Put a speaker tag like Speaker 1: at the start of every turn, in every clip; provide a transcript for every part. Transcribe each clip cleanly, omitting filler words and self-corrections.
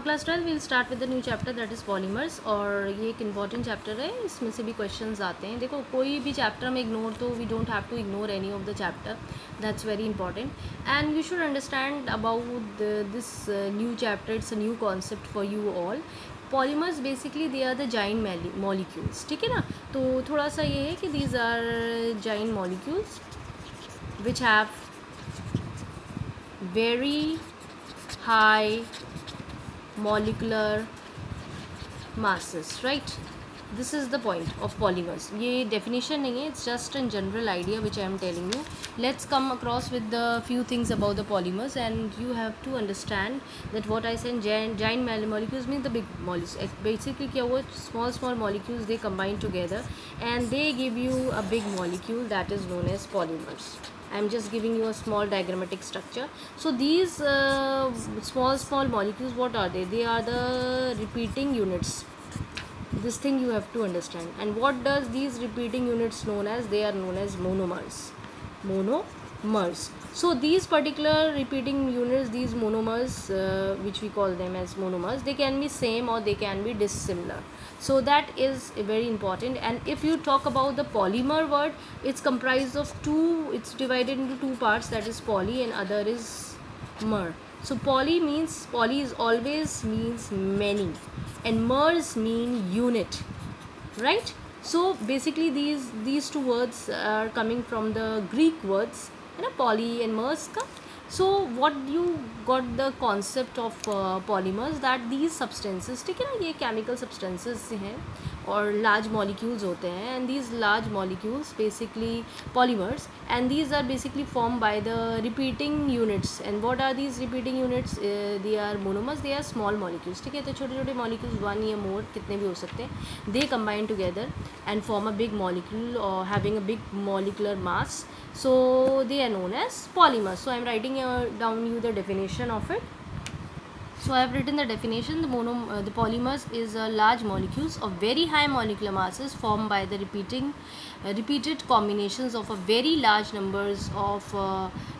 Speaker 1: Class 12 will start with the new chapter that is polymers, और ये एक important chapter है, इसमें से भी क्वेश्चंस आते हैं। देखो कोई भी चैप्टर में इग्नोर, तो we don't have to ignore any of the chapter, that's very important and you should understand about this new chapter, it's a new concept for you all. Polymers basically they are the giant molecules, ठीक है ना। तो थोड़ा सा ये है कि these are giant molecules which have very high molecular masses, right? This is the point of polymers. ये definition नहीं है, it's just a general idea which I am telling you. Let's come across with the few things about the polymers, and you have to understand that what I said, giant molecules means the big molecules. Basically क्या हुआ, small molecules they combine together and they give you a big molecule that is known as polymers. I am just giving you a small diagrammatic structure. So these small molecules, what are they? They are the repeating units. This thing you have to understand. And what does these repeating units known as? They are known as monomers. Monomers. So these particular repeating units, these monomers, which we call them as monomers, they can be same or they can be dissimilar. So that is very important. And if you talk about the polymer word, it's comprised of two, it's divided into two parts, that is poly and other is mer. So poly is always means many and mers mean unit, right? So basically these two words are coming from the Greek words, you know, poly and mers ka. So what you got the concept of polymers, that these substances, ठीक है ना, ये chemical substances हैं और large molecules होते हैं, and these large molecules basically polymers, and these are basically formed by the repeating units. And what are these repeating units? They are monomers, they are small molecules, ठीक है। तो छोटे छोटे molecules, one या more, कितने भी हो सकते हैं, they combine together and form a big molecule or having a big molecular mass. So they are known as polymers. So I am writing down you the definition of it. So I have written the definition. The polymers is large molecules of very high molecular masses formed by the repeated combinations of a very large numbers of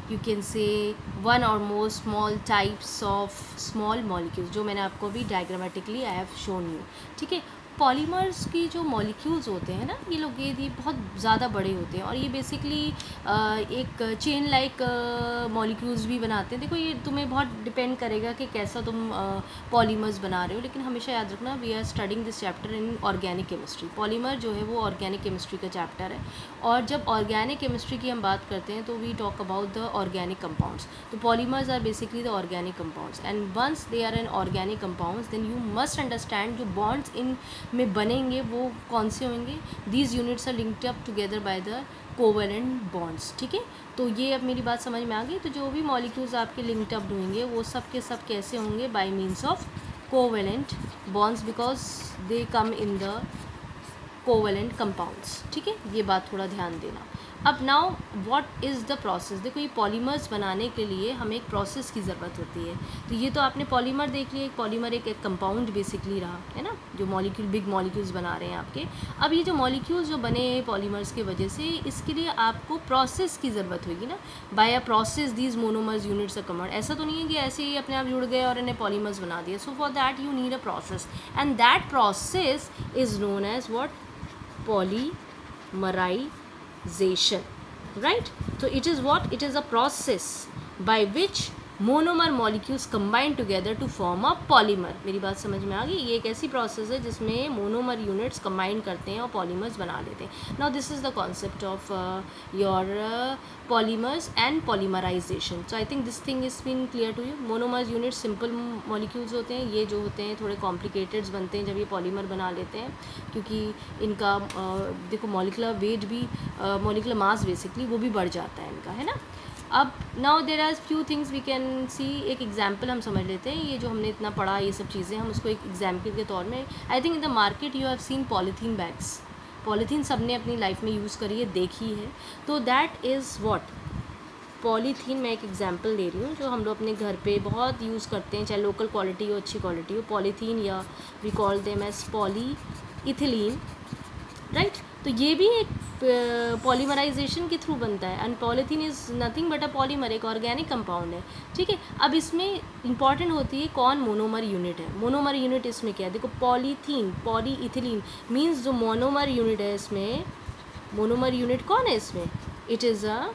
Speaker 1: you can say one or more small types of small molecules, जो मैंने आपको भी diagrammatically I have shown you, ठीक है। Polymers की जो molecules होते हैं ना, ये लोग ये बहुत ज़्यादा बड़े होते हैं और ये बेसिकली एक चेन लाइक मॉलिक्यूल्स भी बनाते हैं। देखो ये तुम्हें बहुत डिपेंड करेगा कि कैसा तुम पॉलीमर्स बना रहे हो, लेकिन हमेशा याद रखना we are studying this chapter in organic chemistry. Polymer जो है वो ऑर्गेनिक केमिस्ट्री का चैप्टर है, और जब ऑर्गेनिक केमिस्ट्री की हम बात करते हैं तो we talk about the organic compounds. तो polymers are basically the organic compounds, and once they are an organic compounds then you must understand जो बॉन्ड्स इन में बनेंगे वो कौन से होंगे। These units are linked up together by the covalent bonds, ठीक है। तो ये अब मेरी बात समझ में आ गई। तो जो भी मॉलिक्यूल्स आपके लिंक्ड अप होंगे वो सब के सब कैसे होंगे, bye means of covalent bonds, because they come in the covalent compounds, ठीक है। ये बात थोड़ा ध्यान देना। अब now what is the process. देखो ये पॉलीमर्स बनाने के लिए हमें एक प्रोसेस की ज़रूरत होती है। तो ये तो आपने पॉलीमर देख लिया, एक पॉलीमर एक कंपाउंड बेसिकली रहा है ना, जो मॉलिक्यूल बिग मॉलिक्यूल्स बना रहे हैं आपके। अब ये जो मॉलिक्यूल्स जो बने पॉलीमर्स की वजह से, इसके लिए आपको प्रोसेस की ज़रूरत होगी ना। By a process these monomers units are combined. ऐसा तो नहीं है कि ऐसे ही अपने आप जुड़ गए और इन्हें पॉलीमर्स बना दिया। So for that you need a process, and that process is known as what, polymerization, right? So it is what, it is a process by which monomer molecules combine together to form a polymer. मेरी बात समझ में आ गई। ये एक ऐसी process है जिसमें मोनोमर यूनिट्स कंबाइन करते हैं और पॉलीमर्स बना लेते हैं। Now this is the concept of your polymers and polymerization. So I think this thing is been clear to you. Monomer units simple molecules होते हैं, ये जो होते हैं थोड़े कॉम्प्लिकेटेड्स बनते हैं जब ये पॉलीमर बना लेते हैं, क्योंकि इनका देखो मॉलिकुलर वेट भी, मॉलिकुलर मास बेसिकली वो भी बढ़ जाता है इनका, है ना। अब now there are few things we can see. एक एग्जाम्पल हम समझ लेते हैं। ये जो हमने इतना पढ़ा ये सब चीज़ें, हम उसको एक एग्जाम्पल के तौर में, I think in the market you have seen polythene bags. Polythene सबने अपनी लाइफ में यूज़ करी है, देखी है। तो दैट इज़ व्हाट, पॉलीथीन। मैं एक एग्जांपल दे रही हूँ जो हम लोग अपने घर पे बहुत यूज़ करते हैं, चाहे लोकल क्वालिटी हो अच्छी क्वालिटी हो। पॉलीथीन या we call them as polyethylene, right. तो ये भी एक पॉलीमराइजेशन के थ्रू बनता है, and polythene is nothing but a polymer, एक ऑर्गेनिक कंपाउंड है, ठीक है। अब इसमें इंपॉर्टेंट होती है कौन मोनोमर यूनिट है। मोनोमर यूनिट इसमें क्या है, देखो पॉलीथीन, पॉलीइथिलीन मीन्स जो मोनोमर यूनिट है इसमें, मोनोमर यूनिट कौन है इसमें, इट इज़ अ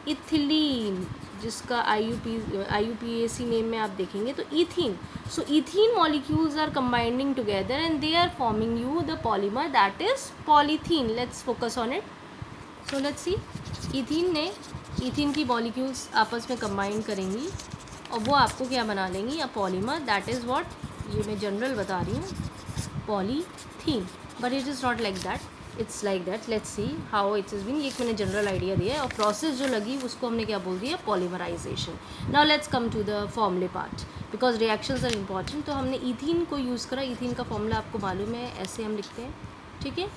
Speaker 1: इथिलीन, जिसका IUPAC नेम में आप देखेंगे तो ethene. So ethene molecules are combining together and they are forming you the polymer that is polythene. Let's focus on it. So let's see, ethene की molecules आपस में combine करेंगी और वो आपको क्या बना लेंगी, a polymer that is what, ये मैं जनरल बता रही हूँ, polythene, but it is not like that, it's like that. Let's see how it's is been, ये मैंने जनरल आइडिया दिया है और प्रोसेस जो लगी उसको हमने क्या बोल दिया, polymerisation. Now let's come to the फॉर्मूले part because reactions are important. तो हमने ईथीन को यूज़ करा, ईथीन का फॉर्मूला आपको मालूम है, ऐसे हम लिखते हैं, ठीक है।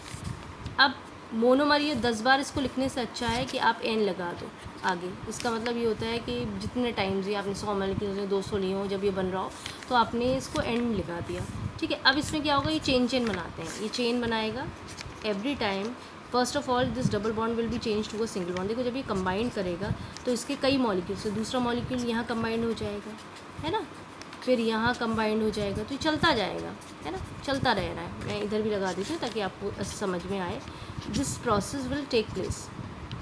Speaker 1: अब मोनोमर, ये 10 बार इसको लिखने से अच्छा है कि आप एन लगा दो आगे। इसका मतलब ये होता है कि जितने टाइम्स ये आपने 100 मॉलिक्यूल्स 200 लिए हो, जब ये बन रहा हो तो आपने इसको एन लगा दिया, ठीक है। अब इसमें क्या होगा, ये चेन बनाते हैं, ये चेन बनाएगा every time. First of all this double bond will be change to a single bond. देखो जब ये कंबाइन करेगा तो इसके कई मॉलिक्यूल से दूसरा मॉलिक्यूल यहाँ कंबाइंड हो जाएगा, है ना, फिर यहाँ कंबाइंड हो जाएगा, तो ये चलता जाएगा, है ना, चलता रह रहा है। मैं इधर भी लगा देती हूँ ताकि आपको समझ में आए। This process will take place,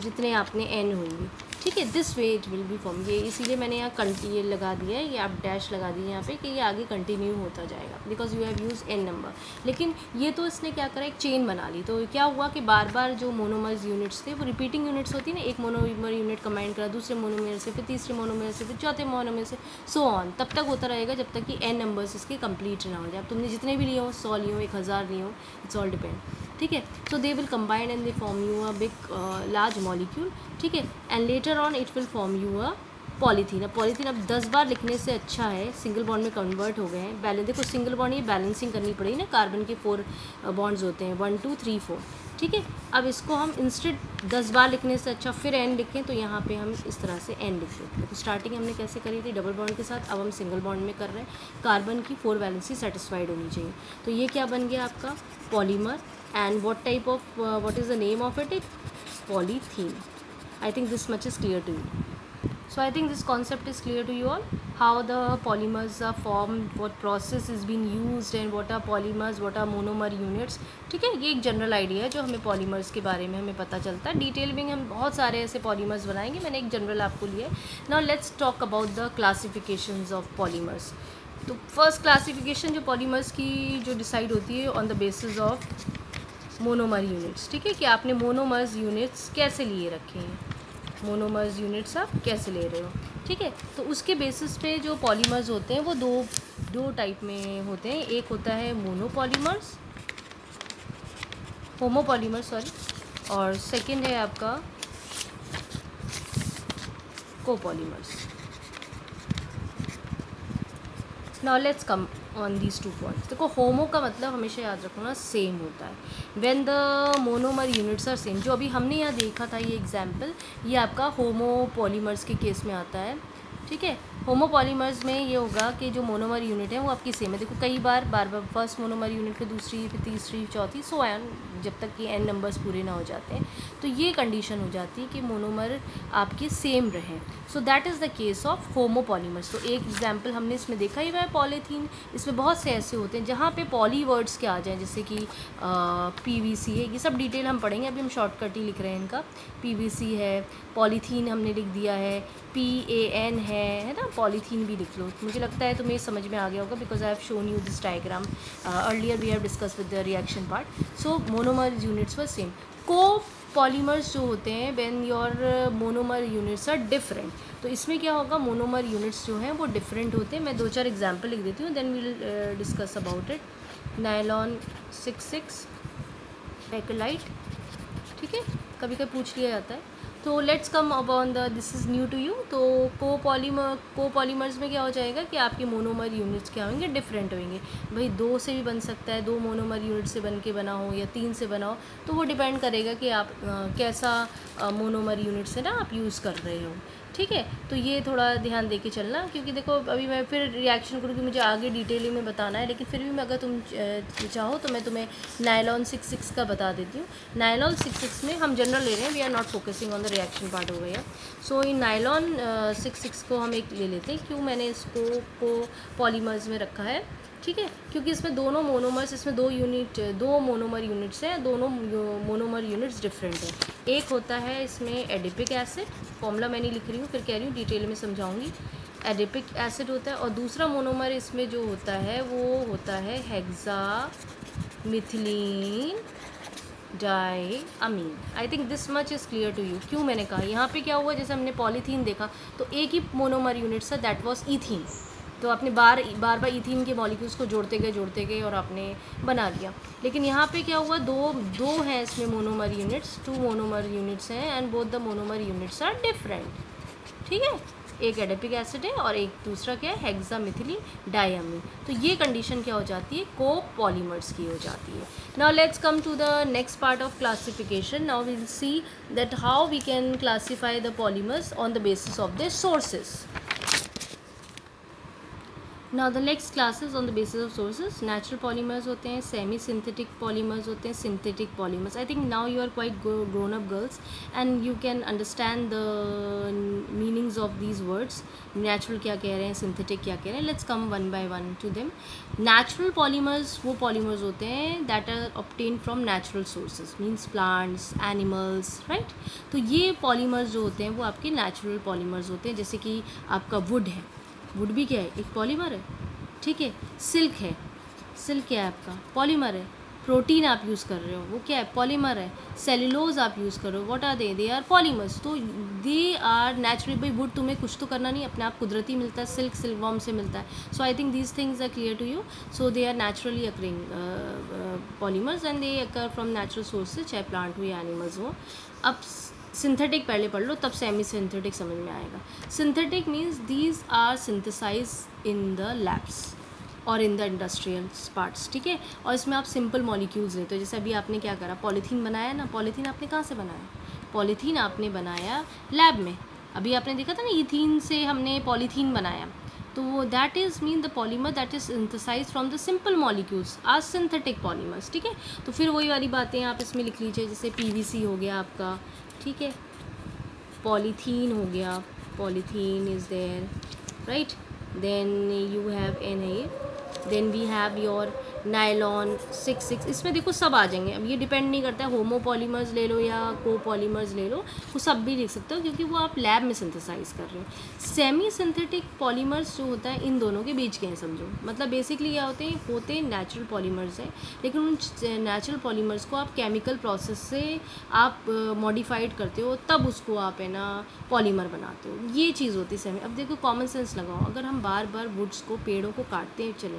Speaker 1: जितने आपने एन होंगे, ठीक है, this way it will be form. ये इसीलिए मैंने यहाँ ये लगा दिया है, ये आप डैश लगा दिए यहाँ पे कि ये आगे कंटिन्यू होता जाएगा because you have use N number. लेकिन ये तो इसने क्या करा, एक चेन बना ली, तो क्या हुआ कि बार बार जो मोनोमर्स यूनिट्स थे वो रिपीटिंग यूनिट्स होती है ना, एक मोनोमर यूनिट कंबाइन करा दूसरे मोनोमर से, फिर तीसरे मोनोमर से, फिर चौथे मोनोमर से, सो ऑन, तब तक होता रहेगा जब तक कि एन नंबर्स इसके कंप्लीट ना हो जाए। अब तुमने जितने भी लिए हो, 100 लिए हो, 1000 लिए हो, इट्स ऑल डिपेंड, ठीक है। So they will combine and they form you a big large molecule, ठीक है, and later on it will form you a polythene. अब पॉलीथीन अब 10 बार लिखने से अच्छा है, सिंगल बॉन्ड में कन्वर्ट हो गए हैं। बैलेंस देखो, सिंगल बॉन्ड ये बैलेंसिंग करनी पड़ेगी ना, कार्बन के 4 बॉन्ड्स होते हैं, 1 2 3 4, ठीक है। अब इसको हम इंस्टेड 10 बार लिखने से अच्छा फिर एन लिखें, तो यहाँ पे हम इस तरह से एन लिख देते हैं। तो स्टार्टिंग हमने कैसे करी थी, डबल बॉन्ड के साथ, अब हम सिंगल बॉन्ड में कर रहे हैं। कार्बन की 4 वैलेंसी सेटिस्फाइड होनी चाहिए। तो ये क्या बन गया आपका polymer, and what type of what is the name of it, polythene. I think this much is clear to you. So I think this concept is clear to you all, how the polymers are formed, what process is being used, and what are polymers, what are monomer units, ठीक है। ये एक general idea है जो हमें polymers के बारे में हमें पता चलता है। डिटेल में हम बहुत सारे ऐसे पॉलीमर्स बनाएंगे, मैंने एक जनरल आपको लिया है। Now let's talk about the classifications of polymers. तो फर्स्ट क्लासिफिकेशन जो पॉलीमर्स की जो डिसाइड होती है on the basis of monomer units, ठीक है, कि आपने मोनोमर्स यूनिट्स कैसे लिए रखे हैं, मोनोमर्स यूनिट्स आप कैसे ले रहे हो, ठीक है। तो उसके बेसिस पे जो पॉलीमर्स होते हैं वो दो टाइप में होते हैं। एक होता है मोनोपॉलीमर्स, होमोपॉलीमर सॉरी, और सेकंड है आपका copolymers. Now let's come on these 2 points. देखो, होमो का मतलब हमेशा याद रखना सेम होता है, when the monomer units are same. जो अभी हमने यहाँ देखा था ये एग्जाम्पल, ये आपका होमोपॉलीमर्स के केस में आता है, ठीक है। होमोपॉलीमर्स में ये होगा कि जो मोनोमर यूनिट है वो आपकी सेम है। देखो कई बार फर्स्ट मोनोमर यूनिट फिर दूसरी, फिर तीसरी, चौथी, सो ऑन, जब तक कि एन नंबर्स पूरे ना हो जाते हैं, तो ये कंडीशन हो जाती है कि मोनोमर आपके सेम रहें। So that is the case of homopolymers. तो एक एग्जाम्पल हमने इसमें देखा ही हुआ है पॉलीथीन। इसमें बहुत से ऐसे होते हैं जहाँ पे पॉली वर्ड्स के आ जाएँ, जैसे कि PVC है, ये सब डिटेल हम पढ़ेंगे, अभी हम शॉर्टकट ही लिख रहे हैं इनका। PVC है, पॉलीथीन हमने लिख दिया है, PAN है ना, पॉलीथीन भी लिख लो। मुझे लगता है तुम्हें समझ में आ गया होगा because I have shown you this diagram earlier, we have discuss with the reaction part. So monomer units were same. Copolymers जो होते हैं, when your monomer units are different, तो इसमें क्या होगा, मोनोमर यूनिट्स जो हैं वो डिफरेंट होते हैं। मैं 2-4 एग्जाम्पल लिख देती हूँ, then we will discuss about it. Nylon 66, bakelite, ठीक है, कभी कभी पूछ लिया जाता है। तो let's come upon the, this is new to you. तो कोपॉलीमर्स में क्या हो जाएगा कि आपके मोनोमर यूनिट्स क्या होंगे, डिफरेंट होंगे। भाई 2 से भी बन सकता है, 2 मोनोमर यूनिट से बन के बना हो या 3 से बना हो, तो वो डिपेंड करेगा कि आप कैसा मोनोमर यूनिट से ना आप यूज़ कर रहे हो। ठीक है। तो ये थोड़ा ध्यान दे के चलना, क्योंकि देखो अभी मैं फिर रिएक्शन करूँगी, मुझे आगे डिटेलिंग में बताना है, लेकिन फिर भी मैं अगर तुम चाहो तो मैं तुम्हें नायलॉन 66 का बता देती हूँ। नायलॉन 66 में हम जनरल ले रहे हैं, we are not focusing on the reaction part हो गया। सो इन नायलॉन 66 को हम एक ले लेते हैं। क्यों मैंने इसको पॉलीमर्स में रखा है, ठीक है, क्योंकि इसमें दोनों मोनोमर्स, इसमें दो मोनोमर यूनिट्स हैं, दोनों मोनोमर यूनिट्स डिफरेंट हैं। एक होता है इसमें एडिपिक एसिड, फॉर्मूला मैं नहीं लिख रही हूँ, फिर कह रही हूँ डिटेल में समझाऊंगी। एडिपिक एसिड होता है, और दूसरा मोनोमर इसमें जो होता है वो होता है hexamethylenediamine. I think this much is clear to you. क्यों मैंने कहा यहाँ पे क्या हुआ, जैसे हमने पॉलीथीन देखा तो एक ही मोनोमर यूनिट था, दैट वाज ईथीन। तो आपने बार बार ईथीन के मॉलिक्यूल्स को जोड़ते गए और आपने बना लिया। लेकिन यहाँ पे क्या हुआ, दो हैं इसमें मोनोमर यूनिट्स, 2 मोनोमर यूनिट्स हैं, and both the monomer units are different, ठीक है। एक एडिपिक एसिड है और एक दूसरा क्या है, हेक्सामिथिलीन डाइअमीन। तो ये कंडीशन क्या हो जाती है, कोपॉलीमर्स की हो जाती है। Now let's come to the next part of classification. Now we will see that how we can classify the polymers on the basis of their sources. Now the next classes on the basis of sources, natural polymers होते हैं, semi synthetic polymers होते हैं, synthetic polymers. I think now you are quite grown up girls and you can understand the meanings of these words. Natural क्या कह रहे हैं, synthetic क्या कह रहे हैं. Let's come one by one to them. Natural polymers वो polymers होते हैं that are obtained from natural sources, means plants, animals, right? तो ये polymers जो होते हैं वो आपके natural polymers होते हैं, जैसे कि आपका wood है, वुड भी क्या है, एक पॉलीमर है, ठीक है। सिल्क है, सिल्क क्या है आपका, पॉलीमर है। प्रोटीन आप यूज़ कर रहे हो, वो क्या है, पॉलीमर है। सेलुलोज आप यूज़ कर रहे हो, what are they are polymers. तो दे आर नेचुरली, भाई वुड तुम्हें कुछ तो करना नहीं, अपने आप कुदरती मिलता है, सिल्क सिल्कवॉर्म से मिलता है। So I think these things are clear to you. So they are naturally occurring polymers and they occur from natural sources, चाहे प्लांट हो या एनिमल्स हो। अब सिंथेटिक पहले पढ़ लो, तब सेमी सिंथेटिक समझ में आएगा। Synthetic means these are synthesize in the labs और इन द इंडस्ट्रियल पार्ट्स, ठीक है। और इसमें आप सिंपल मॉलिक्यूल्स लेते हो, जैसे अभी आपने क्या करा, पॉलीथीन बनाया ना। पॉलीथीन आपने कहाँ से बनाया, पॉलीथीन आपने बनाया लैब में। अभी आपने देखा था ना, ईथीन से हमने पॉलीथीन बनाया, तो that is mean the polymer that is synthesize from the simple molecules are synthetic polymers, ठीक है। तो फिर वही वाली बातें आप इसमें लिख लीजिए, जैसे पीवीसी हो गया आपका, ठीक है, पॉलीथीन हो गया, polythene is there, right. Then you have then we have your nylon 66। इसमें देखो सब आ जाएंगे। अब ये डिपेंड नहीं करता है, होमोपॉलीमर्स ले लो या कोपॉलीमर्स ले लो, वो सब भी लिख सकते हो, क्योंकि वो आप लैब में सिंथेसाइज कर रहे हो। सेमी सिंथेटिक पॉलीमर्स जो होता है, इन दोनों के बीच के हैं समझो। मतलब बेसिकली क्या होते हैं नेचुरल पॉलीमर्स हैं, लेकिन उन नेचुरल पॉलीमर्स को आप केमिकल प्रोसेस से आप मॉडिफाइड करते हो, तब उसको आप है ना पॉलीमर बनाते हो। ये चीज़ होती है सेमी। अब देखो कॉमन सेंस लगाओ, अगर हम बार बार वुड्स को, पेड़ों को काटते चले,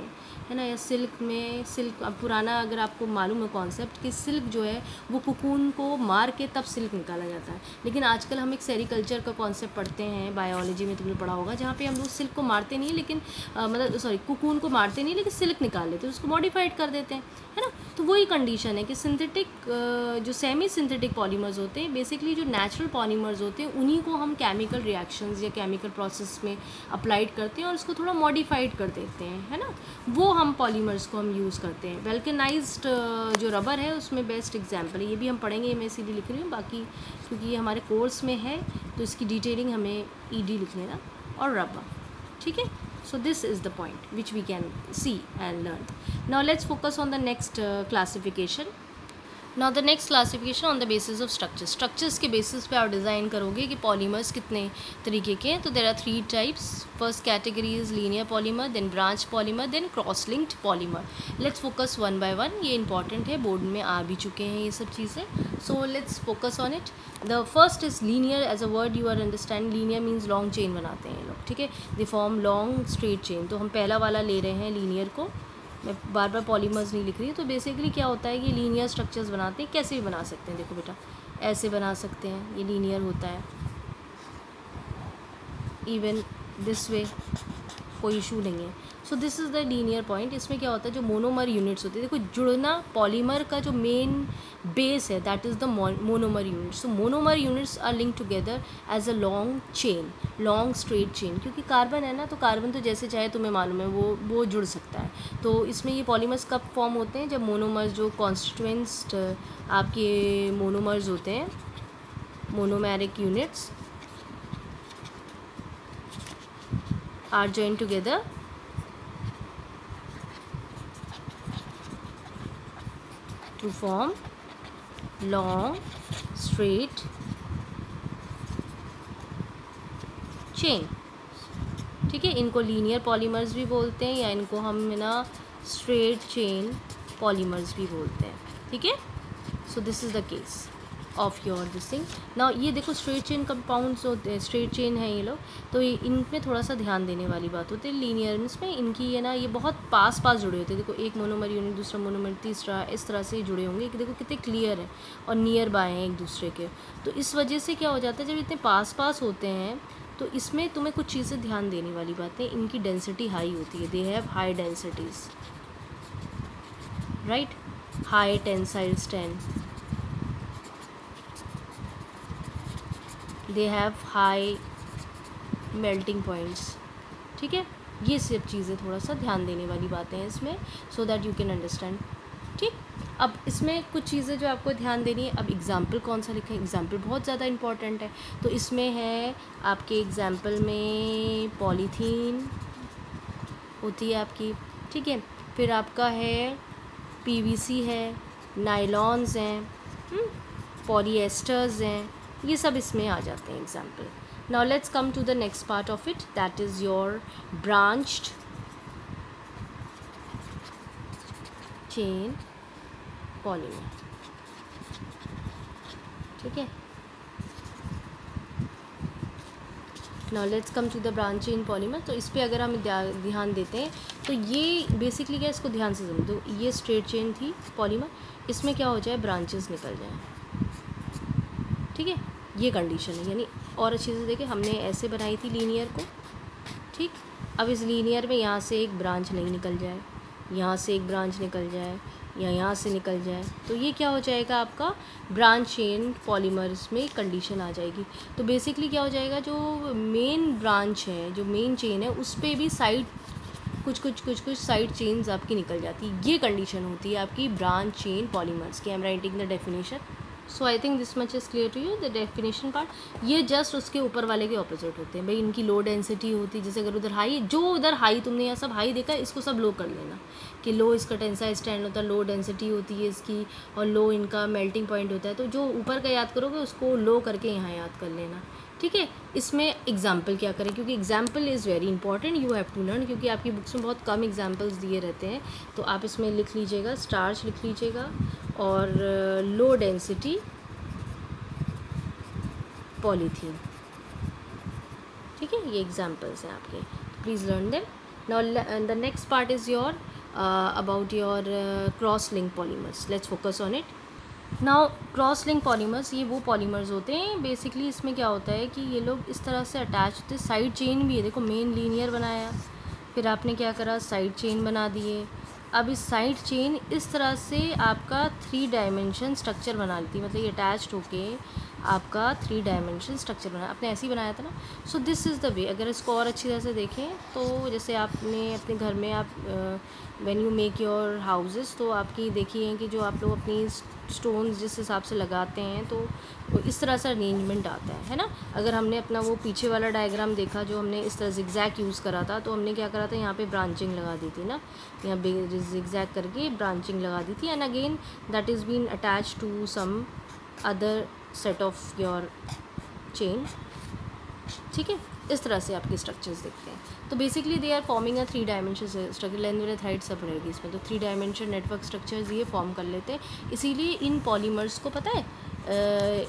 Speaker 1: है ना, या सिल्क पुराना अगर आपको मालूम है कॉन्सेप्ट कि सिल्क जो है वो कुकून को मार के तब सिल्क निकाला जाता है। लेकिन आजकल हम एक सेरिकल्चर का कॉन्सेप्ट पढ़ते हैं, बायोलॉजी में तुमने पढ़ा होगा, जहाँ पे हम लोग सिल्क को मारते नहीं, लेकिन कुकून को मारते नहीं, लेकिन सिल्क निकाल लेते हैं, उसको मॉडिफाइड कर देते हैं, है ना। तो वही कंडीशन है कि सिंथेटिक जो सेमी सिंथेटिक पॉलीमर्स होते हैं, बेसिकली जो नेचुरल पॉलीमर्स होते हैं, उन्हीं को हम केमिकल रिएक्शंस या केमिकल प्रोसेस में अप्लाइड करते हैं और उसको थोड़ा मॉडिफाइड कर देते हैं, है ना। वो हम पॉलीमर्स को हम यूज़ करते हैं। वेल्केनाइज्ड जो रबर है उसमें बेस्ट एग्जांपल है, ये भी हम पढ़ेंगे, ये मैं इसीलिए लिख रही हूँ, बाकी क्योंकि ये हमारे कोर्स में है तो इसकी डिटेलिंग हमें ईडी लिख लेना, और रबर, ठीक है। So this is the point which we can see and learn. Now let's focus on the next classification. Now the next classification on the basis of structures. Structures के basis पे आप design करोगे कि polymers कितने तरीके के हैं। तो there are 3 types. First category is linear polymer, then branch polymer, then cross-linked polymer. Let's focus one by one. ये important है, बोर्ड में आ भी चुके हैं ये सब चीज़ें. So let's focus on it. The first is linear. As a word you are understand. Linear means long chain बनाते हैं ये लोग, ठीक है. They form long straight chain. तो हम पहला वाला ले रहे हैं linear को. मैं बार बार पॉलीमर्स नहीं लिख रही। तो बेसिकली क्या होता है कि लीनियर स्ट्रक्चर्स बनाते हैं, कैसे भी बना सकते हैं। देखो बेटा, ऐसे बना सकते हैं, ये लीनियर होता है, इवन दिस वे, कोई इशू नहीं है। So this is the linear point. इसमें क्या होता है, जो मोनोमर यूनिट्स होते हैं, देखो जुड़ना पॉलीमर का जो मेन बेस है that is the monomer units. So monomer units are link together as a long chain, long straight chain, क्योंकि कार्बन है ना, तो कार्बन तो जैसे चाहे तुम्हें मालूम है वो जुड़ सकता है। तो इसमें ये पॉलीमर्स कब फॉर्म होते हैं, जब मोनोमर्स जो कॉन्स्टिट्यूएंट्स आपके मोनोमर्स होते हैं, monomeric units are joined together to form long straight chain। ठीक है, इनको लीनियर पॉलीमर्स भी बोलते हैं, या इनको हम ना स्ट्रेट चेन पॉलीमर्स भी बोलते हैं। ठीक है, so this is the case of your this thing. Now ये देखो स्ट्रेट चेन कंपाउंड्स होते हैं, स्ट्रेट चेन है ये लोग, तो इनमें थोड़ा सा ध्यान देने वाली बात होती है। लीनियर्स में इनकी ये ना ये बहुत पास जुड़े होते हैं। देखो एक मोनोमर यूनिट, दूसरा मोनोमर, तीसरा, इस तरह से जुड़े होंगे कि देखो कितने क्लियर है और नियर बाय हैं एक दूसरे के। तो इस वजह से क्या हो जाता है, जब इतने पास होते हैं तो इसमें तुम्हें कुछ चीज़ें ध्यान देने वाली बात है। इनकी डेंसिटी हाई होती है, they have high densities, right, high tensile strength, they have high melting points. ठीक है, ये सब चीज़ें थोड़ा सा ध्यान देने वाली बातें हैं इसमें, so that you can understand. ठीक, अब इसमें कुछ चीज़ें जो आपको ध्यान देनी है। अब एग्जाम्पल कौन सा लिखें, एग्जाम्पल बहुत ज़्यादा इंपॉर्टेंट है। तो इसमें है आपके एग्जाम्पल में पॉलीथीन होती है आपकी, ठीक है, फिर आपका है पीवीसी है, नायलॉन्स हैं, पॉलीएस्टर्स हैं, ये सब इसमें आ जाते हैं example. Now let's come to the next part of it, that is your branched chain polymer. ठीक है, now let's come to the branch chain polymer. तो इस पर अगर हम ध्यान देते हैं तो ये बेसिकली क्या, इसको ध्यान से समझो। ये स्ट्रेट चेन थी पॉलीमर, इसमें क्या हो जाए, ब्रांचेस निकल जाए। ठीक है, ये कंडीशन है, यानी और अच्छे से देखें, हमने ऐसे बनाई थी लीनियर को। ठीक, अब इस लीनियर में यहाँ से एक ब्रांच नहीं निकल जाए, यहाँ से एक ब्रांच निकल जाए, या यहाँ से निकल जाए, तो ये क्या हो जाएगा, आपका ब्रांच चेन पॉलीमर्स में कंडीशन आ जाएगी। तो बेसिकली क्या हो जाएगा, जो मेन ब्रांच है, जो मेन चेन है, उस पर भी साइड कुछ साइड चेन्स आपकी निकल जाती है। ये कंडीशन होती है आपकी ब्रांच चेन पॉलीमर्स की। I am writing the definition, so I think this much is clear to you. The definition part, ये जस्ट उसके ऊपर वाले के ऑपोजिट होते हैं भाई। इनकी लो डेंसिटी होती है, जैसे अगर उधर हाई, जो उधर हाई तुमने यहाँ सब हाई देखा है, इसको सब लो कर लेना कि लो इसका टेंसाइल स्ट्रेंथ होता है, लो डेंसिटी होती है इसकी, और लो इनका मेल्टिंग पॉइंट होता है। तो जो ऊपर का याद करोगे उसको लो करके यहाँ याद कर लेना। ठीक है, इसमें एग्जाम्पल क्या करें, क्योंकि example is very important, you have to learn, क्योंकि आपकी बुक्स में बहुत कम एग्जाम्पल्स दिए रहते हैं। तो आप इसमें लिख लीजिएगा, स्टार्च लिख लीजिएगा, और लो डेंसिटी पॉलीथीन। ठीक है, ये एग्जाम्पल्स हैं आपके, please learn them. Now the next part is your about your cross link polymers. Let's focus on it. Now cross link polymers, ये वो पॉलीमर्स होते हैं बेसिकली। इसमें क्या होता है कि ये लोग इस तरह से अटैच होते हैं, साइड चेन भी है, देखो मेन लीनियर बनाया, फिर आपने क्या करा, साइड चेन बना दिए। अब इस साइड चेन इस तरह से आपका 3 डायमेंशन स्ट्रक्चर बना लेती है, मतलब ये अटैच्ड होके आपका 3 डायमेंशन स्ट्रक्चर बना, आपने ऐसे ही बनाया था ना। So this is the way. अगर इसको और अच्छी तरह से देखें तो जैसे आपने अपने घर में आप when you make your houses, तो आपकी देखिए कि जो आप लोग अपनी स्टोन्स जिस हिसाब से लगाते हैं, तो इस तरह से अरेंजमेंट आता है ना। अगर हमने अपना वो पीछे वाला डायग्राम देखा जो हमने इस तरह जिगजैग यूज़ करा था, तो हमने क्या करा था, यहाँ पे ब्रांचिंग लगा दी थी ना, यहाँ जिगजैग करके ब्रांचिंग लगा दी थी, and again that is been attach to some other set of your chain. ठीक है, इस तरह से आपके स्ट्रक्चर्स दिखते हैं। तो basically they are forming a 3 dimension structure, length width height सब रहेगी इसमें। तो 3 डायमेंशन नेटवर्क स्ट्रक्चर्स ये फॉर्म कर लेते हैं। इसीलिए इन पॉलीमर्स को पता है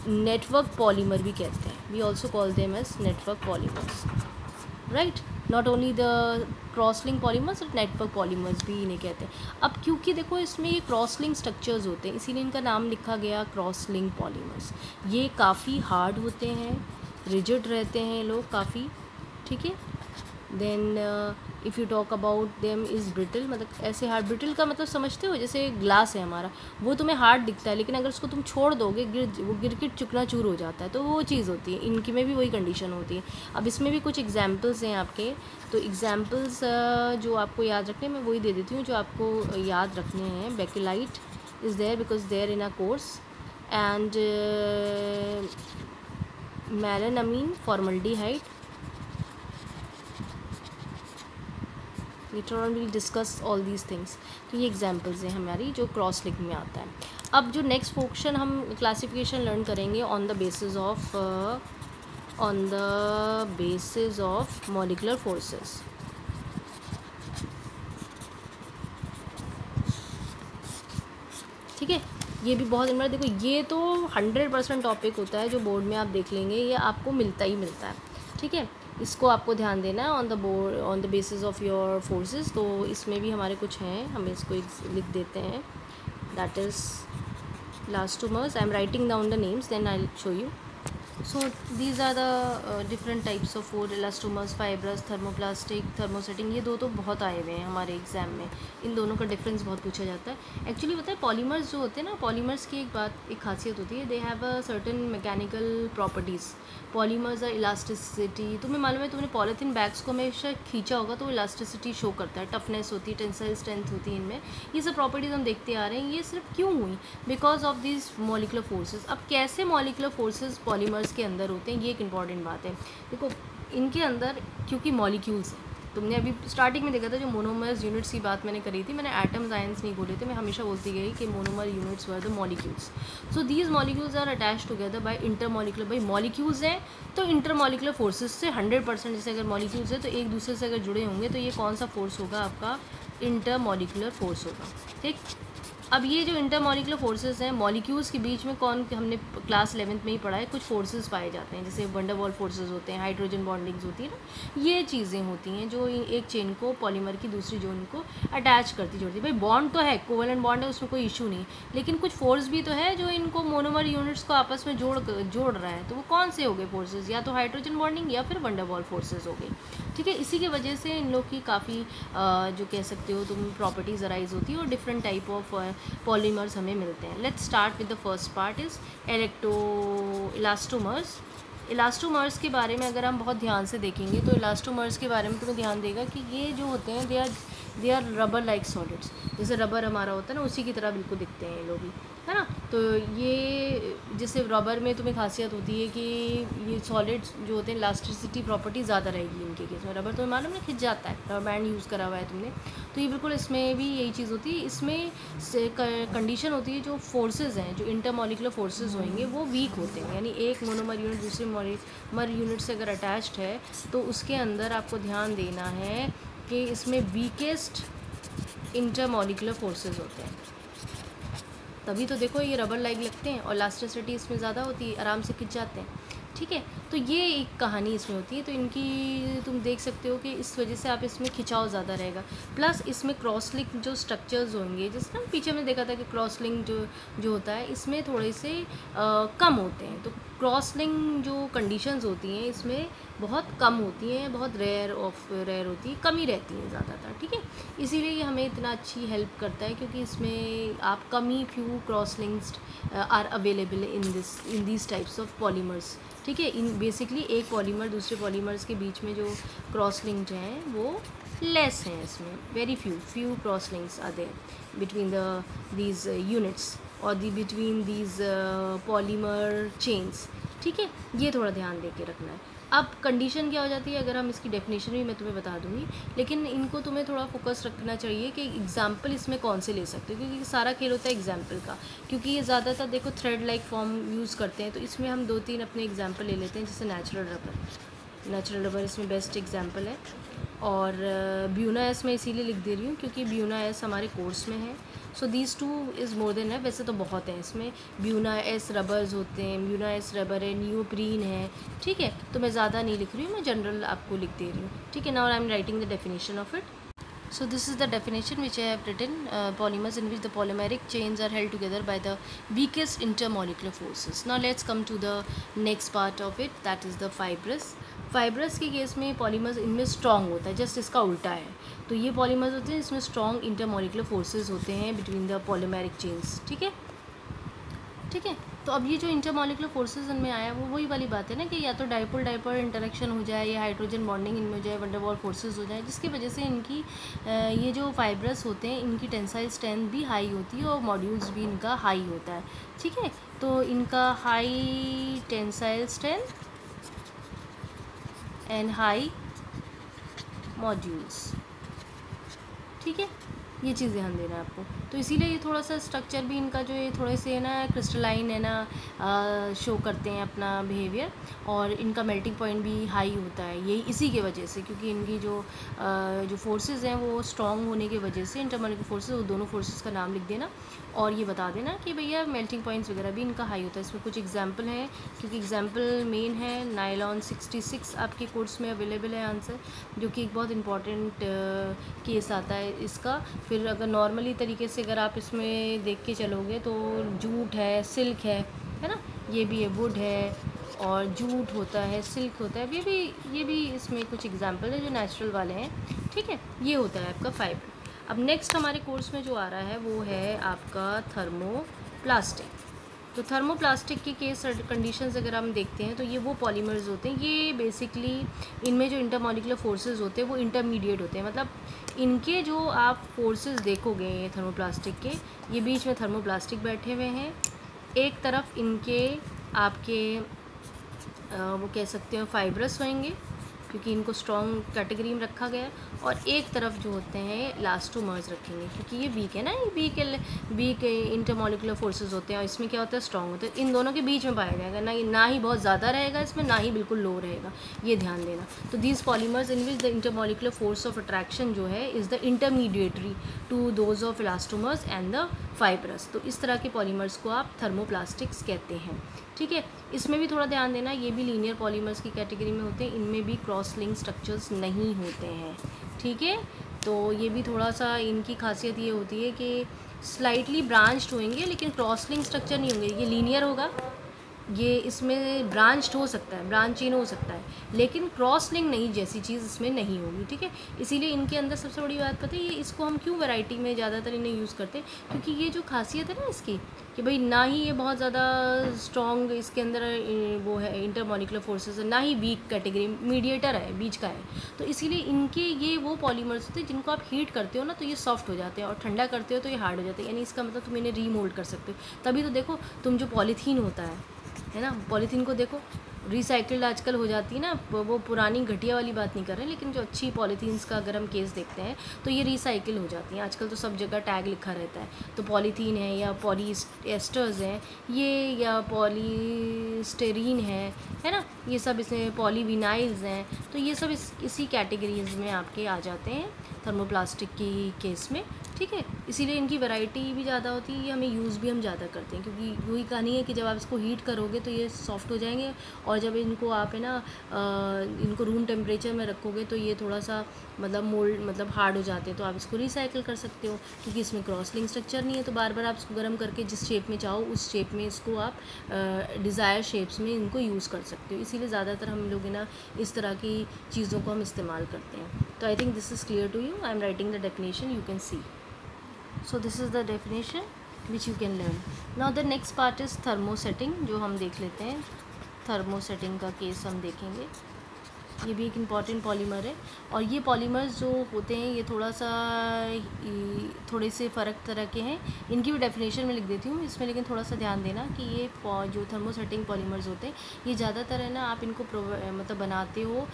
Speaker 1: नेटवर्क पॉलीमर भी कहते हैं। We also call them as network polymers, right. Not only the cross link polymers, network polymers भी इन्हें कहते हैं। अब क्योंकि देखो इसमें ये क्रॉस लिंक स्ट्रक्चर्स होते हैं, इसीलिए इनका नाम लिखा गया क्रॉस लिंक पॉलीमर्स। ये काफ़ी हार्ड होते हैं, रिजिड रहते हैं लोग काफ़ी, ठीक है, then if you talk about them is brittle, मतलब ऐसे हार्ड। ब्रिटल का मतलब समझते हो, जैसे ग्लास है हमारा, वो तुम्हें हार्ड दिखता है लेकिन अगर उसको तुम छोड़ दोगे वो गिर के चुकना चूर हो जाता है, तो वो चीज़ होती है। इनकी में भी वही कंडीशन होती है। अब इसमें भी कुछ एग्जाम्पल्स हैं आपके, तो एग्जाम्पल्स जो आपको याद रखने, मैं वही दे देती हूँ जो आपको याद रखने हैं। Bakelite is there because there in a course, and melamine, formaldehyde. Later on will discuss all these things. तो ये एग्जाम्पल्स हैं हमारी जो क्रॉस लिंक में आता है। अब जो नेक्स्ट पोर्शन हम क्लासिफिकेशन लर्न करेंगे on the basis of molecular forces. ठीक है, ये भी बहुत इम्पोर्टेंट। देखो ये तो 100% टॉपिक होता है जो बोर्ड में आप देख लेंगे, ये आपको मिलता ही मिलता है। ठीक है, इसको आपको ध्यान देना है on the basis of your forces. तो इसमें भी हमारे कुछ हैं, हम इसको लिख देते हैं। That is elastomers. I am writing down the names, then I'll show you. So these are the different types of food: elastomers, fibrous, thermoplastic, thermosetting। ये दो तो बहुत आए हुए हैं हमारे एग्जाम में, इन दोनों का डिफरेंस बहुत पूछा जाता है। एक्चुअली पता है पॉलीमर्स जो होते हैं ना, पॉलीमर्स की एक खासियत होती है, they have a certain mechanical properties. Polymers are elasticity. तुम्हें मालूम है, तुमने पॉलीथीन बैग्स को हमेशा खींचा होगा तो इलास्टिसिटी शो करता है, टफनेस होती है, टेंसाइल स्ट्रेंथ होती है इनमें। ये सब प्रॉपर्टीज़ हम देखते आ रहे हैं। ये सिर्फ क्यों हुई? Because of this molecular forces. अब कैसे मॉलिकुलर फोर्सेज पॉलीमर्स के अंदर होते हैं, ये एक इंपॉर्टेंट बात है। देखो इनके अंदर क्योंकि मॉलिक्यूल्स हैं, तुमने अभी स्टार्टिंग में देखा था जो मोनोमर्स यूनिट्स की बात मैंने करी थी, मैंने एटम्स आयंस नहीं बोले थे, मैं हमेशा बोलती गई कि monomer units were the molecules. So these molecules are attach together by intermolecular. भाई मॉलिक्यूल्स हैं तो इंटरमॉलिकुलर फोर्सेस से 100%, जैसे अगर मॉलिक्यूल्स है तो एक दूसरे से अगर जुड़े होंगे तो ये कौन सा फोर्स होगा? आपका इंटरमॉलिकुलर फोर्स होगा। ठीक, अब ये जो इंटरमॉलिकुलर फोर्सेस हैं, मॉलिक्यूल्स के बीच में हमने क्लास 11th में ही पढ़ा है, कुछ फोर्सेस पाए जाते हैं, जैसे वंडरवॉल फोर्सेस होते हैं, हाइड्रोजन बॉन्डिंग्स होती है ना, ये चीज़ें होती हैं जो एक चेन को, पॉलीमर की दूसरी जोन को अटैच करती जोड़ती है। भाई बॉन्ड तो है, कोवेलेंट बॉन्ड है, उसमें कोई इशू नहीं, लेकिन कुछ फोर्स भी तो है जो इनको मोनोमर यूनिट्स को आपस में जोड़ रहा है। तो वो कौन से हो गए फोर्सेज? या तो हाइड्रोजन बॉन्डिंग या फिर वंडरवॉल फोर्सेज हो गई। ठीक है, इसी की वजह से इन लोग की काफ़ी जो कह सकते हो तुम प्रॉपर्टीज़ अराइज होती है और डिफरेंट टाइप ऑफ पॉलीमर्स हमें मिलते हैं। Let's start with the first part is elastomers. Elastomers के बारे में अगर हम बहुत ध्यान से देखेंगे तो इलास्टोमर्स के बारे में तुम्हें ध्यान देगा कि ये जो होते हैं they are rubber like solids. जैसे रबर हमारा होता है ना, उसी की तरह बिल्कुल दिखते हैं ये लोग भी, है ना। तो ये जैसे रबर में तुम्हें खासियत होती है कि ये सॉलिड्स जो होते हैं इलास्टिसिटी प्रॉपर्टी ज़्यादा रहेगी इनके केस में। रबर तो मालूम ना खिंच जाता है, रबर बैंड यूज़ करा हुआ है तुमने, तो ये बिल्कुल इसमें भी यही चीज़ होती है। इसमें कंडीशन होती है, जो फोर्सेज हैं, जो इंटरमॉलिकुलर फोर्सेज होंगे वो वीक होते हैं, यानी एक मोनोमर यूनिट दूसरे मोनोमर यूनिट से अगर अटैच्ड है तो उसके अंदर आपको ध्यान देना है कि इसमें वीकेस्ट इंटरमॉलिकुलर फोर्सेज होते हैं। तभी तो देखो ये रबर लाइक लगते हैं और इलास्टिसिटी इसमें ज़्यादा होती है, आराम से खिंच जाते हैं। ठीक है, तो ये एक कहानी इसमें होती है। तो इनकी तुम देख सकते हो कि इस वजह से आप इसमें खिंचाव ज़्यादा रहेगा। प्लस इसमें क्रॉस लिंक जो स्ट्रक्चर्स होंगे, जैसे ना पीछे हमने देखा था कि क्रॉस लिंक जो होता है इसमें थोड़े से कम होते हैं। तो क्रॉस लिंक जो कंडीशंस होती हैं इसमें बहुत कम होती हैं, बहुत रेयर होती है, कम ही रहती हैं ज़्यादातर। ठीक है, इसीलिए ये हमें इतना अच्छी हेल्प करता है, क्योंकि इसमें आप कम ही few cross links are available in this types of polymers. ठीक है, इन बेसिकली एक पॉलीमर दूसरे पॉलीमर्स के बीच में जो क्रॉस लिंक्ड हैं वो लेस हैं। इसमें very few cross links are there between these units और बिटवीन दीज पॉलीमर चेन्स। ठीक है, ये थोड़ा ध्यान दे के रखना है। अब कंडीशन क्या हो जाती है, अगर हम इसकी डेफिनेशन भी मैं तुम्हें बता दूंगी, लेकिन इनको तुम्हें थोड़ा फोकस रखना चाहिए कि एग्जाम्पल इसमें कौन से ले सकते हो, क्योंकि सारा खेल होता है एग्जाम्पल का। क्योंकि ये ज़्यादातर देखो थ्रेड लाइक फॉर्म यूज़ करते हैं, तो इसमें हम 2-3 अपने एग्जाम्पल ले लेते हैं। जैसे नेचुरल रबर इसमें बेस्ट एग्जाम्पल है। और ब्यूना एस मैं इसीलिए लिख दे रही हूँ क्योंकि ब्यूना एस हमारे कोर्स में है। So these 2 is more than है, वैसे तो बहुत हैं इसमें। ब्यूना एस रबर्स होते हैं, ब्यूना एस रबर है, नियोप्रीन है। ठीक है, तो मैं ज़्यादा नहीं लिख रही हूँ, मैं जनरल आपको लिख दे रही हूँ। ठीक है, now I am writing the definition of it. So this is the definition which I have written: polymers in which the polymeric chains are held together by the weakest intermolecular forces. Now let's come to the next part of it, that is the fibrous. Fibrous के case में polymers इनमें strong होता है, just इसका उल्टा है। तो ये पॉलीमर्स होते हैं इसमें स्ट्रॉन्ग इंटरमॉलिकुलर फोर्सेस होते हैं बिटवीन द पॉलीमेरिक चेन्स। ठीक है, ठीक है। तो अब ये जो इंटरमॉलिकुलर फोर्सेस इनमें आया वो वही वाली बात है ना कि या तो डाइपोल डाइपोल इंटरेक्शन हो जाए या हाइड्रोजन बॉन्डिंग इनमें हो जाए, वंडरवॉल फोर्सेस हो जाए, जिसकी वजह से इनकी ये जो फाइब्रस होते हैं इनकी टेंसाइल स्ट्रेंथ भी हाई होती है और मॉड्यूल्स भी इनका हाई होता है। ठीक है, तो इनका high tensile strength and high modules. ठीक है, ये चीज़ ध्यान देना है आपको। तो इसीलिए ये थोड़ा सा स्ट्रक्चर भी इनका जो है थोड़े से ना क्रिस्टलाइन है ना शो करते हैं अपना बिहेवियर, और इनका मेल्टिंग पॉइंट भी हाई होता है यही इसी के वजह से, क्योंकि इनकी जो फोर्सेस हैं वो स्ट्रॉन्ग होने की वजह से, इंटरमॉलिकुलर फोर्सेस, वो दोनों फोर्सेस का नाम लिख देना और ये बता देना कि भैया मेल्टिंग पॉइंट्स वगैरह भी इनका हाई होता है। इसमें कुछ एग्जाम्पल हैं, क्योंकि एग्जाम्पल मेन है नायलॉन 66 आपके कोर्स में अवेलेबल है आंसर, जो कि एक बहुत इंपॉर्टेंट केस आता है इसका। फिर अगर नॉर्मली तरीके से अगर आप इसमें देख के चलोगे तो जूट है, सिल्क है ना, ये भी है, वुड है और जूट होता है, सिल्क होता है, ये भी इसमें कुछ एग्जाम्पल है जो नेचुरल वाले हैं। ठीक है, ये होता है आपका फाइबर। अब नेक्स्ट हमारे कोर्स में जो आ रहा है वो है आपका थर्मोप्लास्टिक। तो थर्मोप्लास्टिक के केस कंडीशंस अगर हम देखते हैं तो ये वो पॉलीमर्स होते हैं, ये बेसिकली इनमें जो इंटरमॉलिकुलर फोर्सेस होते हैं वो इंटरमीडिएट होते हैं, मतलब इनके जो आप फोर्सेस देखोगे थर्मोप्लास्टिक के, ये बीच में थर्मोप्लास्टिक बैठे हुए हैं, एक तरफ इनके आपके वो कह सकते हैं फाइब्रस होंगे क्योंकि इनको स्ट्रॉन्ग कैटेगरी में रखा गया है, और एक तरफ जो होते हैं इलास्टोमर्स रखेंगे क्योंकि ये वीक है ना, ये वीक इंटरमॉलिकुलर फोर्सेस होते हैं और इसमें क्या होता है स्ट्रॉन्ग होता है। इन दोनों के बीच में पाया जाएगा, ना ही बहुत ज़्यादा रहेगा इसमें, ना ही बिल्कुल लो रहेगा, ये ध्यान देना। तो these polymers in which the intermolecular force of attraction जो है is the intermediary to those of elastomers and the fibrous. तो इस तरह के पॉलीमर्स को आप थर्मोप्लास्टिक्स कहते हैं। ठीक है, इसमें भी थोड़ा ध्यान देना, ये भी लीनियर पॉलीमर्स की कैटेगरी में होते हैं, इनमें भी क्रॉस लिंक स्ट्रक्चर्स नहीं होते हैं। ठीक है, तो ये भी थोड़ा सा इनकी खासियत ये होती है कि स्लाइटली ब्रांच्ड होंगे लेकिन क्रॉस लिंक स्ट्रक्चर नहीं होंगे। ये लीनियर होगा, ये इसमें ब्रांच्ड हो सकता है, ब्रांच चेन हो सकता है, लेकिन क्रॉस लिंक नहीं जैसी चीज़ इसमें नहीं होगी। ठीक है, इसीलिए इनके अंदर सबसे बड़ी बात पता है, ये इसको हम क्यों वैरायटी में ज़्यादातर इन्हें यूज़ करते हैं, क्योंकि ये जो खासियत है ना इसकी कि भाई ना ही ये बहुत ज़्यादा स्ट्रॉन्ग इसके अंदर वो है इंटरमॉलिकुलर फोर्सेस है, ना ही वीक कैटेगरी, मीडिएटर है, बीच का है। तो इसीलिए इनके ये वो पॉलीमर्स होते हैं जिनको आप हीट करते हो ना तो ये सॉफ्ट हो जाते हैं और ठंडा करते हो तो ये हार्ड हो जाते हैं, यानी इसका मतलब तुम इन्हें रीमोल्ड कर सकते हो। तभी तो देखो तुम जो पॉलीथीन होता है ना, पॉलीथीन को देखो रिसाइकिल्ड आजकल हो जाती है ना, वो पुरानी घटिया वाली बात नहीं कर रहे, लेकिन जो अच्छी पॉलीथीन्स का अगर हम केस देखते हैं तो ये रिसाइकिल हो जाती हैं। आजकल तो सब जगह टैग लिखा रहता है, तो पॉलीथीन है या पॉलीएस्टर्स हैं ये, या पॉलीस्टेरीन है ना, ये सब इसमें पॉलीविनाइल्स हैं, तो ये सब इसी कैटेगरीज में आपके आ जाते हैं थर्मोप्लास्टिक की केस में। ठीक है, इसीलिए इनकी वैरायटी भी ज़्यादा होती है, हमें यूज़ भी हम ज़्यादा करते हैं, क्योंकि वही कहानी है कि जब आप इसको हीट करोगे तो ये सॉफ्ट हो जाएंगे, और जब इनको आप है ना इनको रूम टेम्परेचर में रखोगे तो ये थोड़ा सा मतलब मोल्ड मतलब हार्ड हो जाते हैं, तो आप इसको रिसाइकिल कर सकते हो क्योंकि इसमें क्रॉस लिंक स्ट्रक्चर नहीं है, तो बार बार आप इसको गर्म करके जिस शेप में चाहो उस शेप में इसको आप डिज़ायर शेप्स में इनको यूज़ कर सकते हो। इसीलिए ज़्यादातर हम लोग ना इस तरह की चीज़ों को हम इस्तेमाल करते हैं। तो I think this is clear to you, I am writing the definition, you can see. So this is the definition which you can learn. Now the next part is thermosetting, जो हम देख लेते हैं। थर्मोसेटिंग का case हम देखेंगे, ये भी एक इम्पॉर्टेंट पॉलीमर है, और ये पॉलीमर्स जो होते हैं ये थोड़े से फ़र्क तरह के हैं, इनकी भी डेफिनेशन में लिख देती हूँ इसमें, लेकिन थोड़ा सा ध्यान देना कि ये जो थर्मोसेटिंग पॉलीमर्स होते हैं ये ज़्यादातर है ना आप इनको मतलब बनाते हो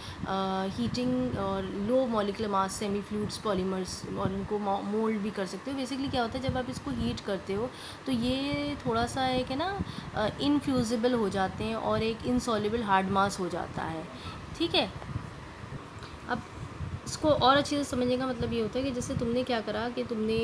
Speaker 1: हीटिंग और low molecular mass semi fluids polymers, और इनको मोल्ड भी कर सकते हो। बेसिकली क्या होता है जब आप इसको हीट करते हो तो ये थोड़ा सा एक है ना इनफ्यूजिबल हो जाते हैं और एक इनसॉल्युबल हार्ड मास हो जाता है। ठीक है, अब इसको और अच्छे से समझने का मतलब ये होता है कि जैसे तुमने क्या करा कि तुमने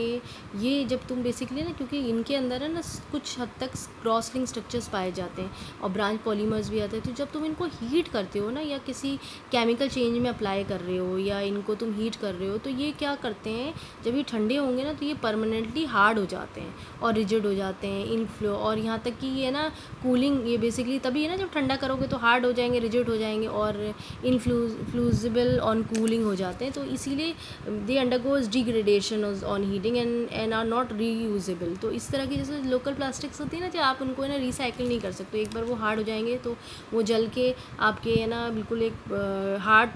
Speaker 1: ये जब तुम बेसिकली ना, क्योंकि इनके अंदर है ना कुछ हद तक क्रॉस लिंक स्ट्रक्चर्स पाए जाते हैं और ब्रांच पॉलीमर्स भी आते हैं, तो जब तुम इनको हीट करते हो ना या किसी केमिकल चेंज में अप्लाई कर रहे हो या इनको तुम हीट कर रहे हो, तो ये क्या करते हैं, जब ये ठंडे होंगे ना तो ये परमानेंटली हार्ड हो जाते हैं और रिजिड हो जाते हैं इन फ्लो, और यहाँ तक कि ये ना कूलिंग, ये बेसिकली तभी है ना, जब ठंडा करोगे तो हार्ड हो जाएंगे, रिजिड हो जाएंगे और इनफ्लूजिबल ऑन कूलिंग हो जाते हैं, तो इसीलिए they undergoes degradation on heating and are not reusable. तो इस तरह की जैसे लोकल प्लास्टिक्स होती है ना, जो आप उनको है ना रिसाइकिल नहीं कर सकते, एक बार वो हार्ड हो जाएंगे तो वो जल के आपके है ना बिल्कुल एक हार्ड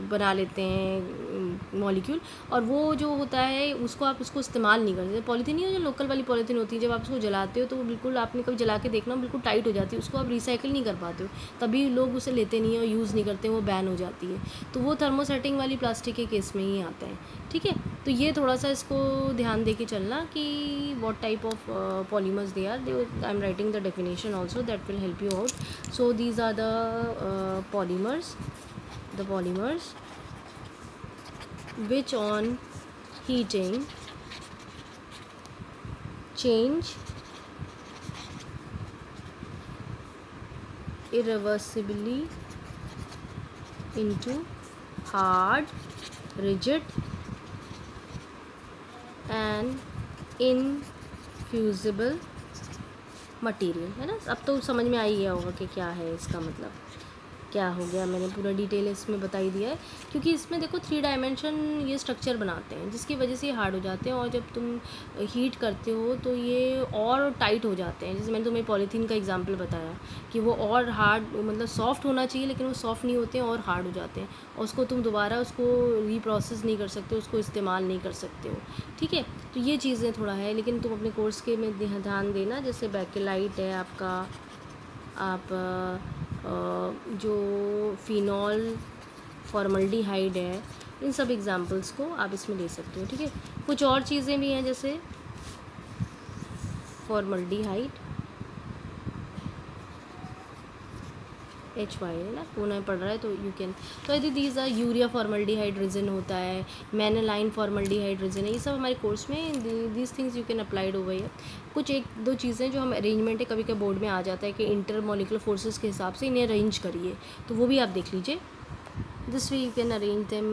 Speaker 1: बना लेते हैं मॉलिक्यूल, और वो जो होता है उसको आप उसको इस्तेमाल नहीं करते। पॉलीथीन नहीं हो, जो लोकल वाली पॉलीथीन होती है, जब आप उसको जलाते हो तो वो बिल्कुल, आपने कभी जला के देखना, बिल्कुल टाइट हो जाती है, उसको आप रिसाइकिल नहीं कर पाते हो, तभी लोग उसे लेते नहीं हैं और यूज़ नहीं करते, वो बैन हो जाती है। तो वो थर्मोसेटिंग वाली प्लास्टिक के केस में ही आता है, ठीक है। तो ये थोड़ा सा इसको ध्यान दे के चलना कि what type of polymers they are, I am writing the definition also, that will help you out. So these are the polymers which on heating change irreversibly into hard, rigid and infusible material, है ना। अब तो समझ में आ ही गया होगा कि क्या है इसका मतलब, क्या हो गया। मैंने पूरा डिटेल इसमें बता ही दिया है, क्योंकि इसमें देखो 3 डायमेंशन ये स्ट्रक्चर बनाते हैं, जिसकी वजह से ये हार्ड हो जाते हैं, और जब तुम हीट करते हो तो ये और टाइट हो जाते हैं। जैसे मैंने तुम्हें पॉलीथीन का एग्जांपल बताया कि वो और हार्ड, मतलब सॉफ्ट होना चाहिए लेकिन वो सॉफ्ट नहीं होते हैं और हार्ड हो जाते हैं, और उसको तुम दोबारा उसको रीप्रोसेस नहीं कर सकते, उसको इस्तेमाल नहीं कर सकते हो, ठीक है। तो ये चीज़ें थोड़ा है, लेकिन तुम अपने कोर्स के में ध्यान देना। जैसे बैकेलाइट है आपका, आप जो फिनॉल फॉर्मल्डिहाइड है, इन सब एग्जांपल्स को आप इसमें ले सकते हो, ठीक है। कुछ और चीज़ें भी हैं जैसे फॉर्मल्डिहाइड HY है ना, पुणे पढ़ रहा है तो यू कैन, तो यदि these are urea formaldehyde resin होता है, मैनालाइन फॉर्मल्डिहाइड रिजिन है, ये सब हमारे कोर्स में these things you can applied over here. कुछ 1-2 चीज़ें जो हम अरेंजमेंट है, कभी कभी बोर्ड में आ जाता है कि इंटर मॉलिक्यूलर फोर्सेस के हिसाब से इन्हें अरेंज करिए, तो वो भी आप देख लीजिए। This way you can arrange them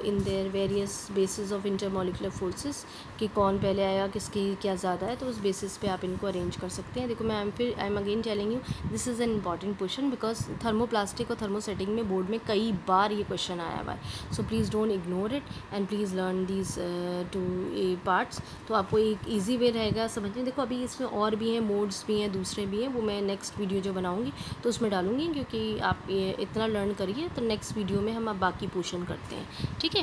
Speaker 1: in their various bases of intermolecular forces, कि कौन पहले आया, किसकी क्या ज़्यादा है, तो उस बेसिस पे आप इनको अरेंज कर सकते हैं। देखो मैं I am again telling you, this is an important question, because thermoplastic और थर्मोसेटिंग में बोर्ड में कई बार ये क्वेश्चन आया हुआ है। So please don't ignore it and please learn these 2 parts, तो आपको एक ईजी वे रहेगा समझने। देखो अभी इसमें और भी हैं, मोड्स भी हैं, दूसरे भी हैं, वो मैं नेक्स्ट वीडियो जो बनाऊँगी तो उसमें डालूँगी, क्योंकि आप ये इतना लर्न करिए तो नेक्स्ट वीडियो में हम अब बाकी पोर्शन करते हैं, ठीक है।